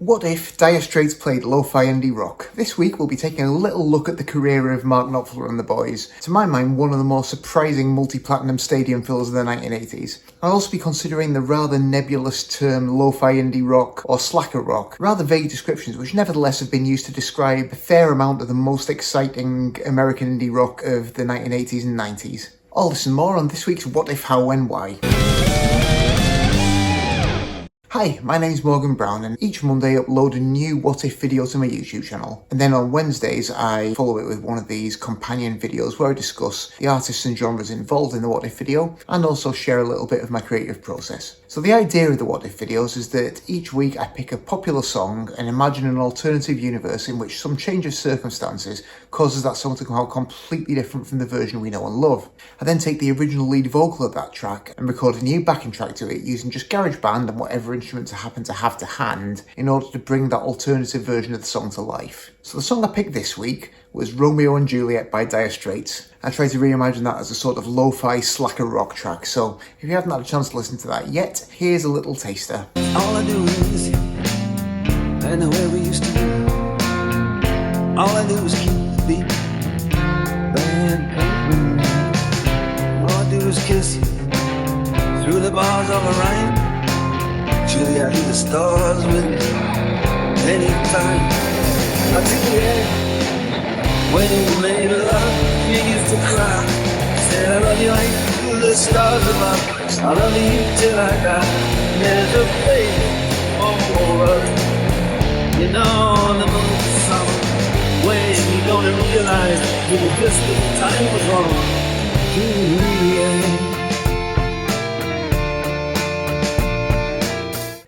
What if Dire Straits played lo-fi indie rock? This week we'll be taking a little look at the career of Mark Knopfler and the boys. To my mind, one of the more surprising multi-platinum stadium fills of the 1980s. I'll also be considering the rather nebulous term lo-fi indie rock or slacker rock, rather vague descriptions which nevertheless have been used to describe a fair amount of the most exciting American indie rock of the 1980s and 90s. All this and more on this week's What If, How, When, Why. Hi, my name's Morgan Brown, and each Monday I upload a new What If video to my YouTube channel. And then on Wednesdays I follow it with one of these companion videos where I discuss the artists and genres involved in the What If video and also share a little bit of my creative process. So the idea of the What If videos is that each week I pick a popular song and imagine an alternative universe in which some change of circumstances causes that song to come out completely different from the version we know and love. I then take the original lead vocal of that track and record a new backing track to it using just GarageBand and whatever instruments I happen to have to hand in order to bring that alternative version of the song to life. So the song I picked this week was Romeo and Juliet by Dire Straits. I tried to reimagine that as a sort of lo-fi slacker rock track, so if you haven't had a chance to listen to that yet, here's a little taster. All I do is you, and the way we used to do. All I do is keep the beat, band coming. All I do is kiss you through the bars of Orion. Julia, do the stars with me anytime. I take your hand when you made love. You used to cry. Said I love you like the stars above. I love you till I die. There's a place for us, you know, in the moon of summer, when you don't realize you were just the time was wrong. Yeah.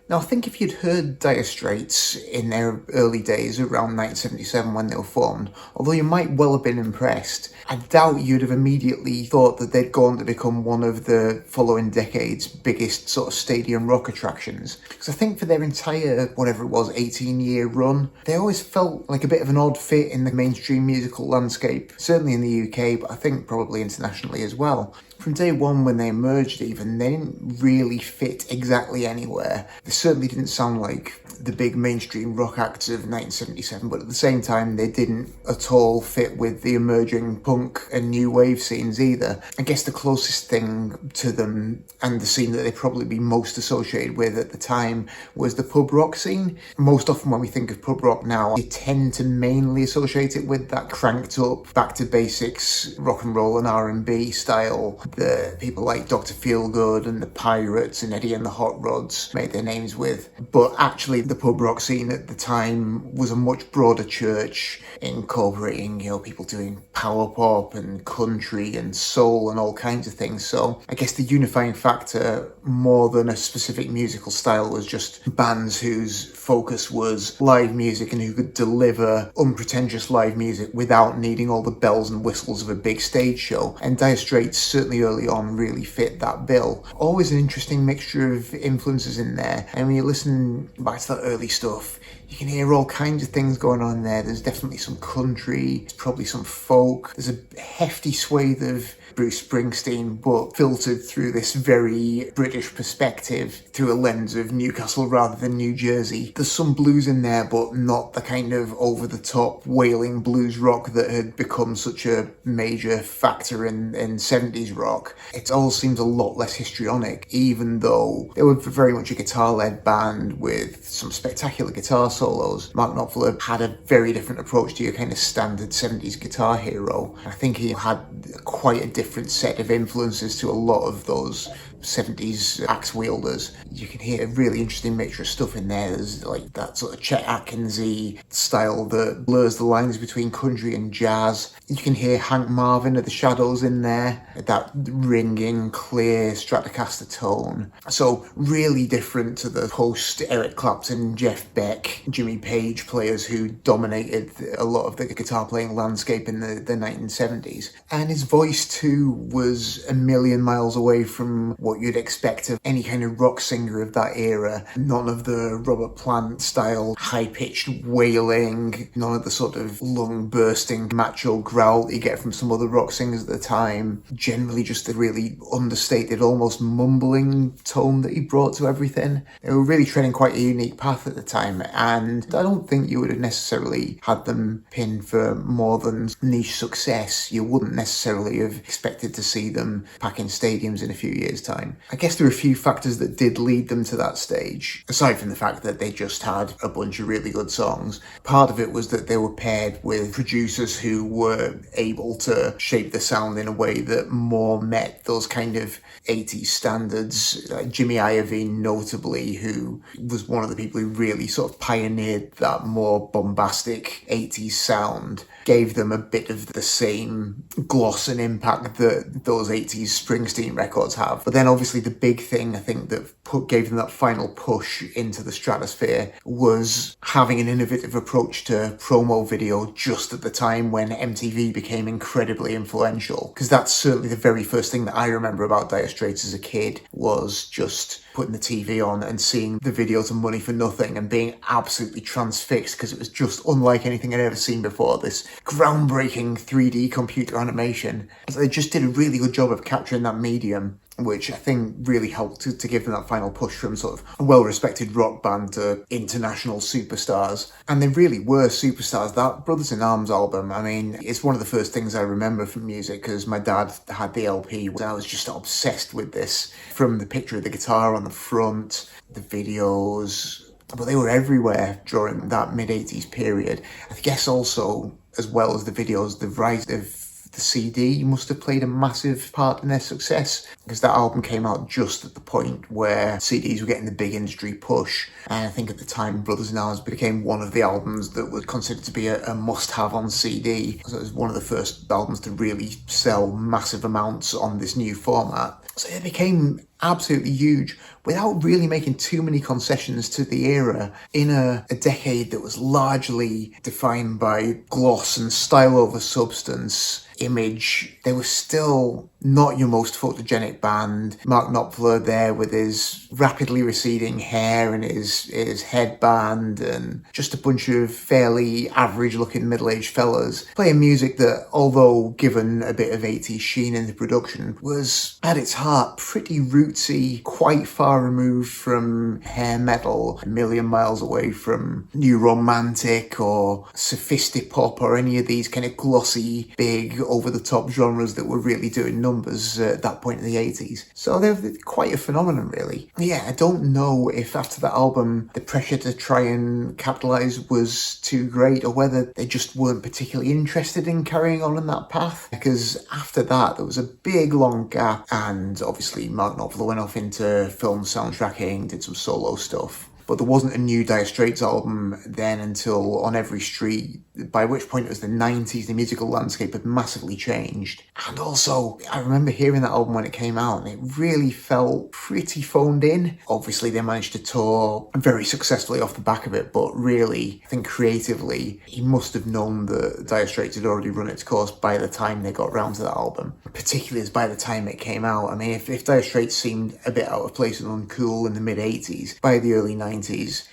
Now, I think if you'd heard Dire Straits in their early days, around 1977 when they were formed, although you might well have been impressed, I doubt you'd have immediately thought that they'd gone to become one of the following decade's biggest sort of stadium rock attractions. Because I think for their entire, whatever it was, 18-year run, they always felt like a bit of an odd fit in the mainstream musical landscape, certainly in the UK, but I think probably internationally as well. From day one when they emerged even, they didn't really fit exactly anywhere. They certainly didn't sound like the big mainstream rock acts of 1977, but at the same time they didn't at all fit with the emerging punk and new wave scenes either. I guess the closest thing to them and the scene that they'd probably be most associated with at the time was the pub rock scene. Most often when we think of pub rock now, you tend to mainly associate it with that cranked up, back to basics rock and roll and R&B style. The people like Dr. Feelgood and the Pirates and Eddie and the Hot Rods made their names with. But actually the pub rock scene at the time was a much broader church, incorporating, people doing power pop and country and soul and all kinds of things. So I guess the unifying factor more than a specific musical style was just bands whose focus was live music and who could deliver unpretentious live music without needing all the bells and whistles of a big stage show. And Dire Straits certainly early on really fit that bill. Always an interesting mixture of influences in there, and when you listen back to that early stuff, you can hear all kinds of things going on there. There's definitely some country, there's probably some folk, there's a hefty swathe of Bruce Springsteen, but filtered through this very British perspective through a lens of Newcastle rather than New Jersey. There's some blues in there, but not the kind of over-the-top wailing blues rock that had become such a major factor in 70s rock. It all seems a lot less histrionic, even though they were very much a guitar-led band with some spectacular guitar solos. Mark Knopfler had a very different approach to your kind of standard 70s guitar hero. I think he had quite a different set of influences to a lot of those 70s axe wielders. You can hear a really interesting mixture of stuff in there. There's like that sort of Chet Atkins-y style that blurs the lines between country and jazz. You can hear Hank Marvin of the Shadows in there, that ringing, clear Stratocaster tone. So really different to the post Eric Clapton, Jeff Beck, Jimmy Page players who dominated a lot of the guitar playing landscape in the 1970s. And his voice too was a million miles away from what what you'd expect of any kind of rock singer of that era. None of the Robert Plant style high-pitched wailing, none of the sort of lung-bursting macho growl that you get from some other rock singers at the time. Generally just a really understated, almost mumbling tone that he brought to everything. They were really treading quite a unique path at the time, and I don't think you would have necessarily had them pinned for more than niche success. You wouldn't necessarily have expected to see them packing stadiums in a few years' time. I guess there are a few factors that did lead them to that stage, aside from the fact that they just had a bunch of really good songs. Part of it was that they were paired with producers who were able to shape the sound in a way that more met those kind of 80s standards. Jimmy Iovine, notably, who was one of the people who really sort of pioneered that more bombastic 80s sound, gave them a bit of the same gloss and impact that those 80s Springsteen records have. But then obviously the big thing I think that gave them that final push into the stratosphere was having an innovative approach to promo video just at the time when MTV became incredibly influential. Because that's certainly the very first thing that I remember about Dire Straits as a kid, was just putting the TV on and seeing the video to Money for Nothing and being absolutely transfixed because it was just unlike anything I'd ever seen before. This groundbreaking 3D computer animation. So they just did a really good job of capturing that medium, which I think really helped to give them that final push from sort of a well-respected rock band to international superstars. And they really were superstars. That Brothers in Arms album, I mean, it's one of the first things I remember from music because my dad had the LP. I was just obsessed with this, from the picture of the guitar on the front, the videos, but they were everywhere during that mid-80s period. I guess also, as well as the videos, the rise of the CD must have played a massive part in their success, because that album came out just at the point where CDs were getting the big industry push. And I think at the time Brothers in Arms became one of the albums that was considered to be a must-have on CD. So it was one of the first albums to really sell massive amounts on this new format. So it became absolutely huge without really making too many concessions to the era in a decade that was largely defined by gloss and style over substance. Image. They were still not your most photogenic band. Mark Knopfler there with his rapidly receding hair and his headband, and just a bunch of fairly average looking middle-aged fellas playing music that, although given a bit of 80s sheen in the production, was at its heart pretty rootsy, quite far removed from hair metal, a million miles away from new romantic or sophisti-pop or any of these kind of glossy, big, over-the-top genres that were really doing numbers at that point in the 80s. So they're quite a phenomenon, really. Yeah, I don't know if after that album the pressure to try and capitalise was too great, or whether they just weren't particularly interested in carrying on that path, because after that there was a big long gap, and obviously Mark Knopfler went off into film soundtracking, did some solo stuff. But there wasn't a new Dire Straits album then until On Every Street, by which point it was the 90s, the musical landscape had massively changed. And also, I remember hearing that album when it came out, and it really felt pretty phoned in. Obviously, they managed to tour very successfully off the back of it, but really, I think creatively, he must have known that Dire Straits had already run its course by the time they got round to that album. Particularly as by the time it came out. I mean, if Dire Straits seemed a bit out of place and uncool in the mid-80s, by the early 90s,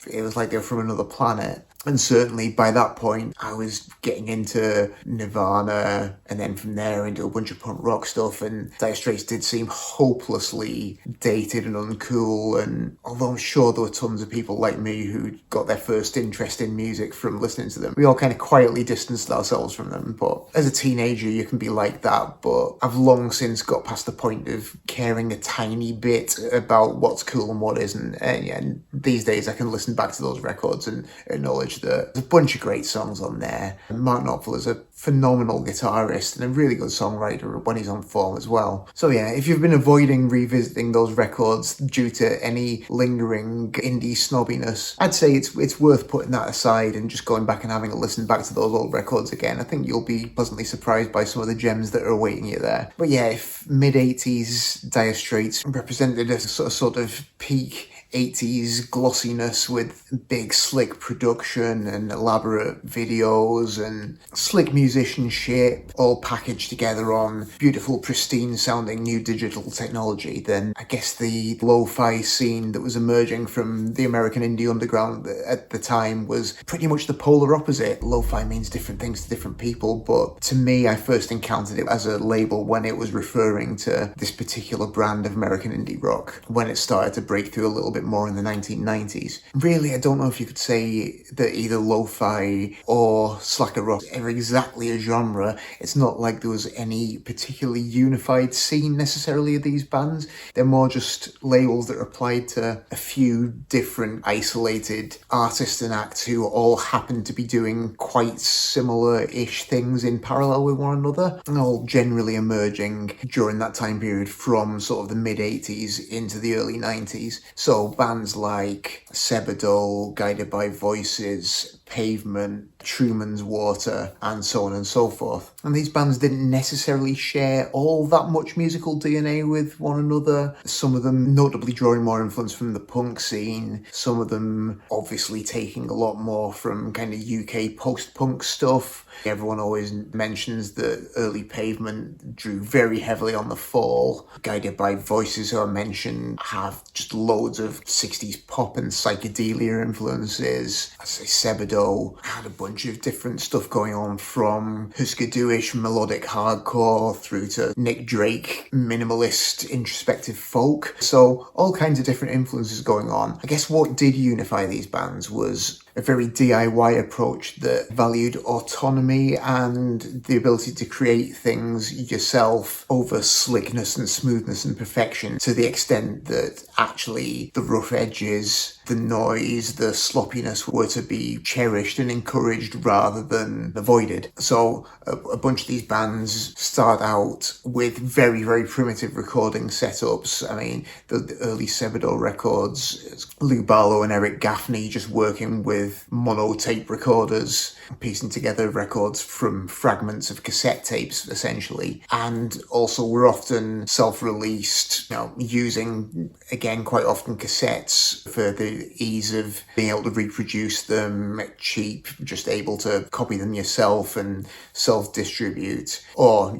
it was like they were from another planet. And certainly by that point, I was getting into Nirvana, and then from there into a bunch of punk rock stuff, and Dire Straits did seem hopelessly dated and uncool. And although I'm sure there were tons of people like me who got their first interest in music from listening to them, we all kind of quietly distanced ourselves from them. But as a teenager, you can be like that, but I've long since got past the point of caring a tiny bit about what's cool and what isn't. And these days I can listen back to those records and acknowledge that there's a bunch of great songs on there. Mark Knopfler is a phenomenal guitarist and a really good songwriter when he's on form as well. So yeah, if you've been avoiding revisiting those records due to any lingering indie snobbiness, I'd say it's worth putting that aside and just going back and having a listen back to those old records again. I think you'll be pleasantly surprised by some of the gems that are awaiting you there. But yeah, if mid-80s Dire Straits represented a sort of peak 80s glossiness with big slick production and elaborate videos and slick musicianship all packaged together on beautiful, pristine sounding new digital technology, then I guess the lo-fi scene that was emerging from the American indie underground at the time was pretty much the polar opposite. Lo-fi means different things to different people, but to me, I first encountered it as a label when it was referring to this particular brand of American indie rock, when it started to break through a little bit more in the 1990s. Really, I don't know if you could say that either lo-fi or slacker rock are exactly a genre. It's not like there was any particularly unified scene necessarily of these bands. They're more just labels that are applied to a few different isolated artists and acts who all happen to be doing quite similar-ish things in parallel with one another, and all generally emerging during that time period from sort of the mid-80s into the early 90s. So bands like Sebadol, Guided by Voices, Pavement, Truman's Water, and so on and so forth. And these bands didn't necessarily share all that much musical DNA with one another. Some of them notably drawing more influence from the punk scene, some of them obviously taking a lot more from kind of UK post-punk stuff. Everyone always mentions that early Pavement drew very heavily on The Fall. Guided by Voices, who I mentioned, have just loads of 60s pop and psychedelia influences. I say Sebado had a bunch of different stuff going on, from Husker Du-ish melodic hardcore through to Nick Drake minimalist introspective folk. So all kinds of different influences going on. I guess what did unify these bands was a very DIY approach that valued autonomy and the ability to create things yourself over slickness and smoothness and perfection, to the extent that actually the rough edges, the noise, the sloppiness were to be cherished and encouraged rather than avoided. So a bunch of these bands start out with very, very primitive recording setups. I mean, the early Sebado records, Lou Barlow and Eric Gaffney just working with mono tape recorders, piecing together records from fragments of cassette tapes, essentially. And also were often self-released, using, again, quite often cassettes for the ease of being able to reproduce them, cheap, just able to copy them yourself and self-distribute, or,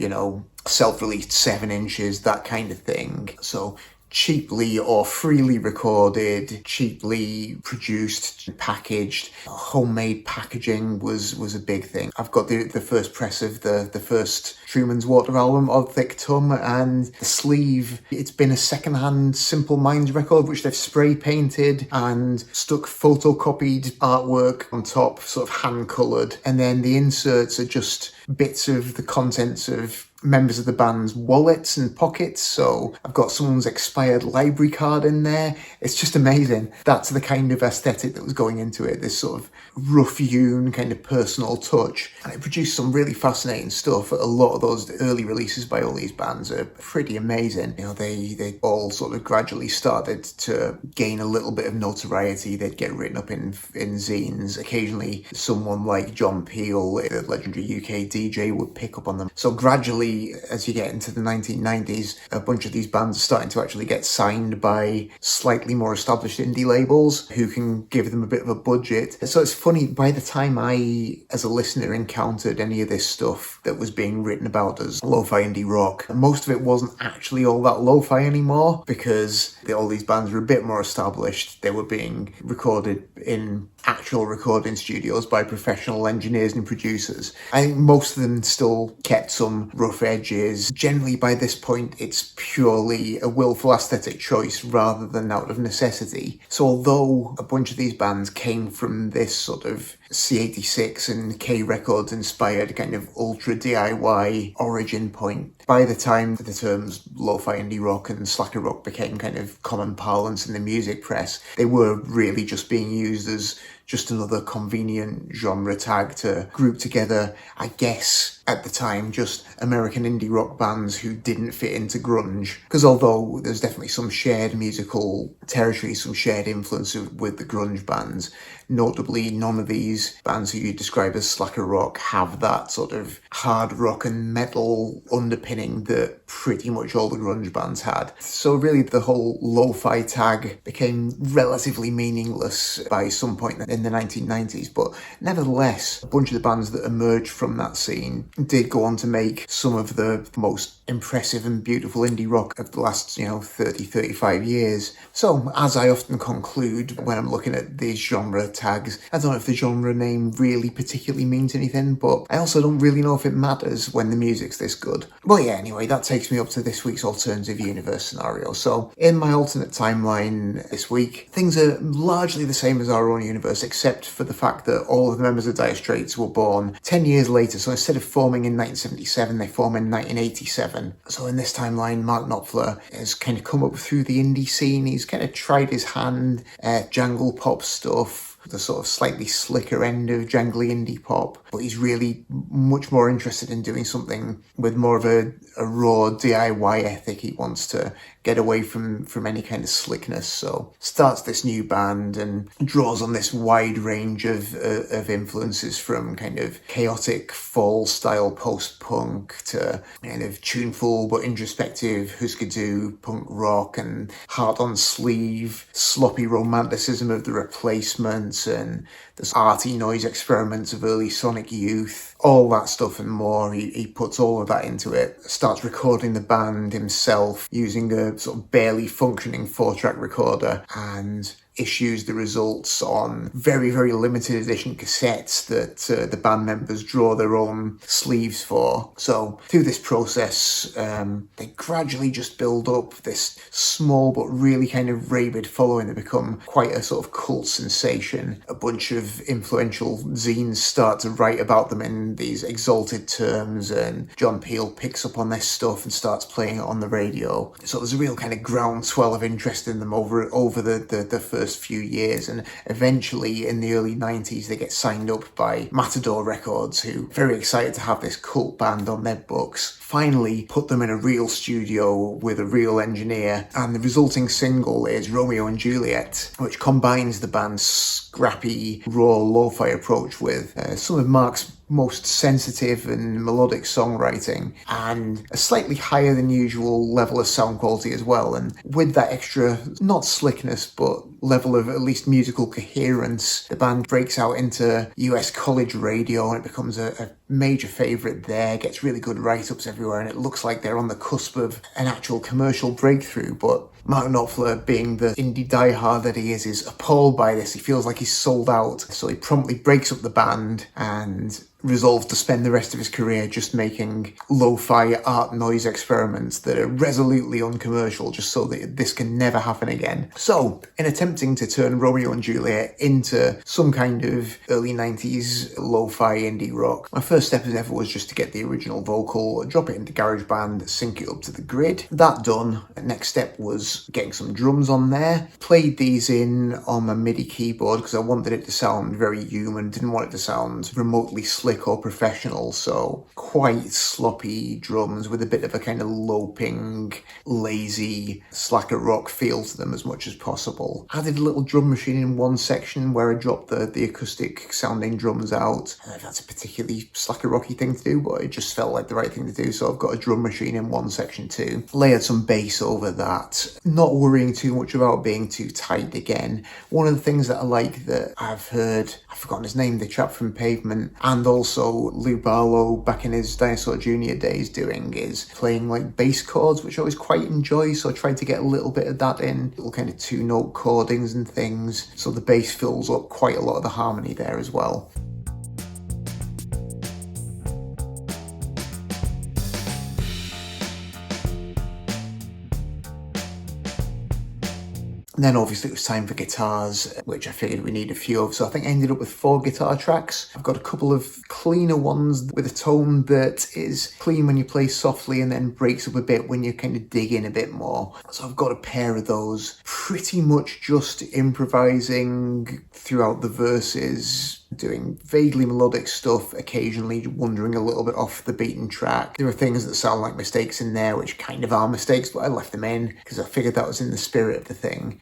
self-released 7 inches, that kind of thing. So cheaply or freely recorded, cheaply produced, packaged. Homemade packaging was a big thing. I've got the first press of the first Truman's Water album, Odd Thick Tum, and the sleeve, it's been a second-hand Simple Minds record which they've spray painted and stuck photocopied artwork on top, sort of hand-coloured, and then the inserts are just bits of the contents of members of the band's wallets and pockets. So I've got someone's expired library card in there. It's just amazing. That's the kind of aesthetic that was going into it, this sort of rough-hewn kind of personal touch. And it produced some really fascinating stuff. A lot of those early releases by all these bands are pretty amazing. They all sort of gradually started to gain a little bit of notoriety. They'd get written up in zines. Occasionally someone like John Peel, the legendary UK DJ, would pick up on them. So gradually, as you get into the 1990s, a bunch of these bands are starting to actually get signed by slightly more established indie labels who can give them a bit of a budget. So it's funny, by the time I, as a listener, encountered any of this stuff that was being written about as lo-fi indie rock, most of it wasn't actually all that lo-fi anymore, because all these bands were a bit more established. They were being recorded in actual recording studios by professional engineers and producers. I think most of them still kept some rough edges. Generally, by this point, it's purely a willful aesthetic choice rather than out of necessity. So although a bunch of these bands came from this sort of C86 and K Records inspired kind of ultra DIY origin point, by the time the terms lo-fi indie rock and slacker rock became kind of common parlance in the music press, they were really just being used as just another convenient genre tag to group together, I guess, at the time just American indie rock bands who didn't fit into grunge. Because although there's definitely some shared musical territory, some shared influence with the grunge bands, notably none of these bands who you describe as slacker rock have that sort of hard rock and metal underpinning that pretty much all the grunge bands had. So really the whole lo-fi tag became relatively meaningless by some point in the 1990s, but nevertheless, a bunch of the bands that emerged from that scene did go on to make some of the most impressive and beautiful indie rock of the last, 30, 35 years. So, as I often conclude when I'm looking at these genre tags, I don't know if the genre name really particularly means anything, but I also don't really know if it matters when the music's this good. Well, yeah, anyway, that takes me up to this week's alternative universe scenario. So, in my alternate timeline this week, things are largely the same as our own universe, except for the fact that all of the members of Dire Straits were born 10 years later. So instead of forming in 1977, they form in 1987. So in this timeline, Mark Knopfler has kind of come up through the indie scene. He's kind of tried his hand at jangle pop stuff, the sort of slightly slicker end of jangly indie pop, but he's really much more interested in doing something with more of a raw DIY ethic. He wants to get away from any kind of slickness, so starts this new band and draws on this wide range of influences, from kind of chaotic fall style post-punk to kind of tuneful but introspective Husker-Du punk rock and heart on sleeve sloppy romanticism of the Replacements and the arty noise experiments of early Sonic Youth, all that stuff and more. He puts all of that into it, starts recording the band himself using a sort of barely functioning 4-track recorder, and issues the results on very, very limited edition cassettes that the band members draw their own sleeves for. So through this process, they gradually just build up this small but really kind of rabid following. They become quite a sort of cult sensation. A bunch of influential zines start to write about them in these exalted terms, and John Peel picks up on this stuff and starts playing it on the radio. So there's a real kind of groundswell of interest in them over the first few years, and eventually in the early 90s they get signed up by Matador Records, who are very excited to have this cult band on their books, finally put them in a real studio with a real engineer, and the resulting single is Romeo and Juliet, which combines the band's scrappy, raw lo-fi approach with some of Mark's most sensitive and melodic songwriting, and a slightly higher than usual level of sound quality as well. And with that extra, not slickness, but level of at least musical coherence, the band breaks out into US college radio, and it becomes a major favourite there, gets really good write-ups everywhere, and it looks like they're on the cusp of an actual commercial breakthrough. But Mark Knopfler, being the indie diehard that he is appalled by this. He feels like he's sold out, so he promptly breaks up the band and resolves to spend the rest of his career just making lo-fi art noise experiments that are resolutely uncommercial, just so that this can never happen again. So, in attempting to turn Romeo and Juliet into some kind of early 90s lo-fi indie rock, my first step as ever was just to get the original vocal, drop it into GarageBand, sync it up to the grid. That done, the next step was getting some drums on there. Played these in on my MIDI keyboard because I wanted it to sound very human, didn't want it to sound remotely slick or professional, so quite sloppy drums with a bit of a kind of loping, lazy, slacker rock feel to them as much as possible. Added a little drum machine in one section where I dropped the acoustic sounding drums out. I don't know if that's a particularly slacker rocky thing to do, but it just felt like the right thing to do, so I've got a drum machine in one section too. Layered some bass over that, not worrying too much about being too tight again. One of the things that I like that I've heard, I've forgotten his name, the chap from Pavement, and also Lou Barlow back in his Dinosaur Jr. days doing, is playing like bass chords, which I always quite enjoy, so I tried to get a little bit of that in, little kind of 2-note chordings and things, so the bass fills up quite a lot of the harmony there as well. And then obviously it was time for guitars, which I figured we need a few of, so I think I ended up with 4 guitar tracks. I've got a couple of cleaner ones with a tone that is clean when you play softly and then breaks up a bit when you kind of dig in a bit more. So I've got a pair of those, pretty much just improvising throughout the verses, doing vaguely melodic stuff, occasionally wandering a little bit off the beaten track. There are things that sound like mistakes in there, which kind of are mistakes, but I left them in because I figured that was in the spirit of the thing.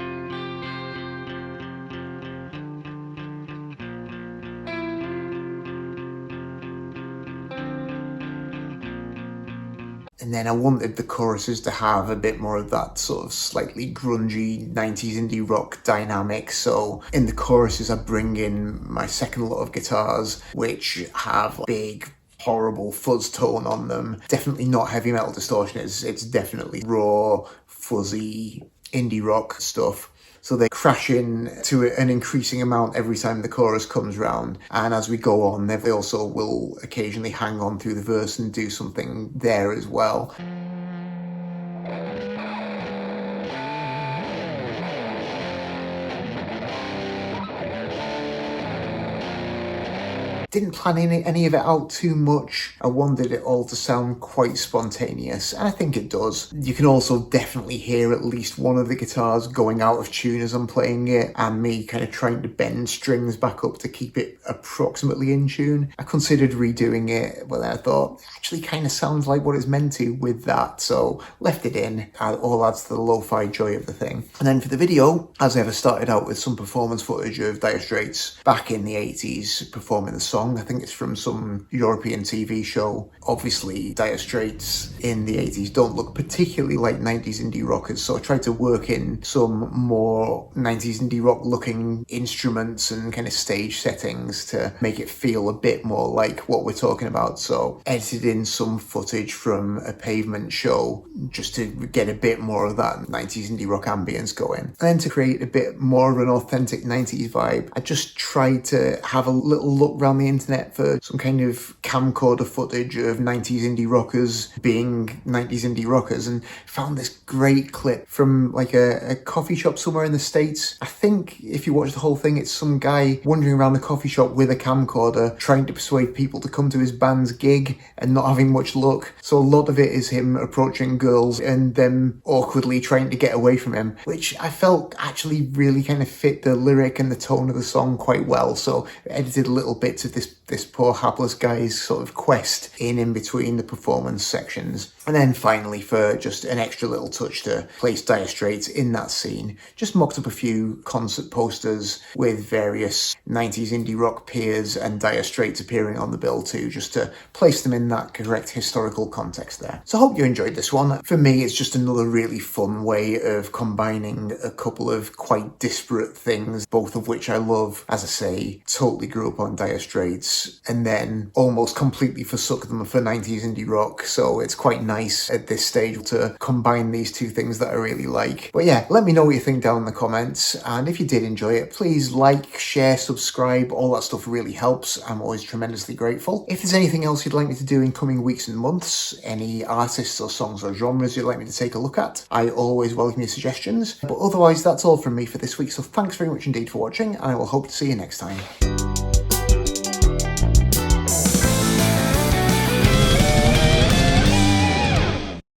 And then I wanted the choruses to have a bit more of that sort of slightly grungy 90s indie rock dynamic. So in the choruses, I bring in my second lot of guitars, which have big, horrible fuzz tone on them. Definitely not heavy metal distortion. It's definitely raw, fuzzy indie rock stuff. So they crash in to an increasing amount every time the chorus comes round. And as we go on, they also will occasionally hang on through the verse and do something there as well. Didn't plan any of it out too much. I wanted it all to sound quite spontaneous, and I think it does. You can also definitely hear at least one of the guitars going out of tune as I'm playing it, and me kind of trying to bend strings back up to keep it approximately in tune. I considered redoing it, but then I thought, it actually kind of sounds like what it's meant to with that, so left it in. It all adds to the lo-fi joy of the thing. And then for the video, as ever, started out with some performance footage of Dire Straits back in the 80s performing the song. I think it's from some European TV show. Obviously, Dire Straits in the 80s don't look particularly like 90s indie rockers, so I tried to work in some more 90s indie rock looking instruments and kind of stage settings to make it feel a bit more like what we're talking about. So edited in some footage from a Pavement show just to get a bit more of that 90s indie rock ambience going. And then to create a bit more of an authentic 90s vibe, I just tried to have a little look around the internet for some kind of camcorder footage of 90s indie rockers being 90s indie rockers, and found this great clip from like a coffee shop somewhere in the States. I think if you watch the whole thing, it's some guy wandering around the coffee shop with a camcorder trying to persuade people to come to his band's gig and not having much luck. So a lot of it is him approaching girls and them awkwardly trying to get away from him, which I felt actually really kind of fit the lyric and the tone of the song quite well. So I edited little bits of this poor hapless guy's sort of quest in between the performance sections. And then finally, for just an extra little touch to place Dire Straits in that scene, just mocked up a few concert posters with various 90s indie rock peers and Dire Straits appearing on the bill too, just to place them in that correct historical context there. So I hope you enjoyed this one. For me, it's just another really fun way of combining a couple of quite disparate things, both of which I love. As I say, totally grew up on Dire Straits and then almost completely forsook them for 90s indie rock, so it's quite nice at this stage to combine these two things that I really like. But yeah, let me know what you think down in the comments, and if you did enjoy it, please like, share, subscribe, all that stuff really helps. I'm always tremendously grateful. If there's anything else you'd like me to do in coming weeks and months, any artists or songs or genres you'd like me to take a look at, I always welcome your suggestions. But otherwise, that's all from me for this week, so thanks very much indeed for watching, and I will hope to see you next time.